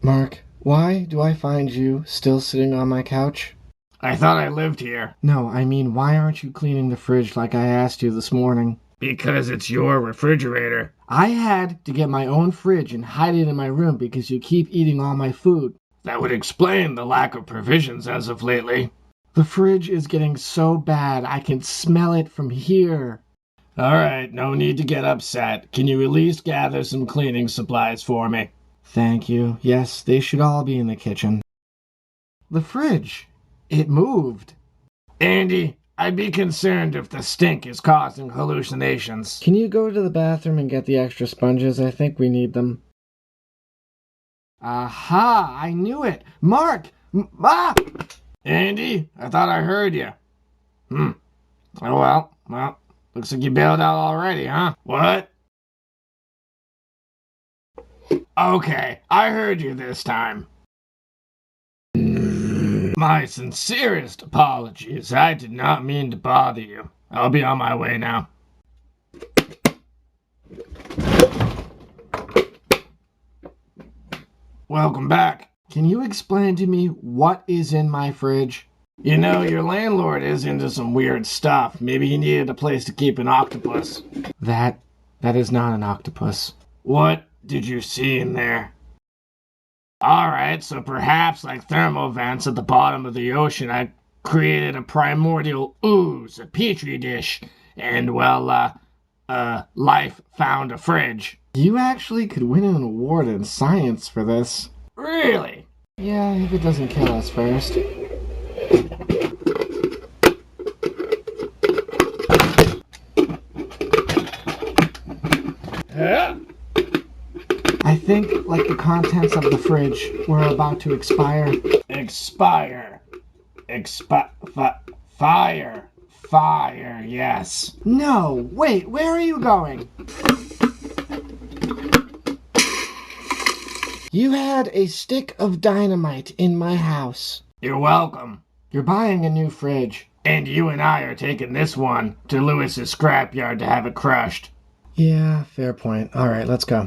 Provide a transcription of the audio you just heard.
Mark, why do I find you still sitting on my couch? I thought I lived here. No, I mean, why aren't you cleaning the fridge like I asked you this morning? Because it's your refrigerator. I had to get my own fridge and hide it in my room because you keep eating all my food. That would explain the lack of provisions as of lately. The fridge is getting so bad, I can smell it from here. All right, no need to get upset. Can you at least gather some cleaning supplies for me? Thank you. Yes, they should all be in the kitchen. The fridge. It moved. Andy, I'd be concerned if the stink is causing hallucinations. Can you go to the bathroom and get the extra sponges? I think we need them. Aha! I knew it! Mark! Andy, I thought I heard you. Oh well, looks like you bailed out already, huh? What? Okay, I heard you this time. My sincerest apologies. I did not mean to bother you. I'll be on my way now. Welcome back. Can you explain to me what is in my fridge? You know, your landlord is into some weird stuff. Maybe he needed a place to keep an octopus. That is not an octopus. What did you see in there? Alright, so perhaps like thermal vents at the bottom of the ocean, I created a primordial ooze, a petri dish, and life found a fridge. You actually could win an award in science for this. Really? Yeah, if it doesn't kill us first. I think, like the contents of the fridge, we're about to expire. Fire, yes. No, wait, where are you going? You had a stick of dynamite in my house. You're welcome. You're buying a new fridge. And you and I are taking this one to Lewis's scrapyard to have it crushed. Yeah, fair point. All right, let's go.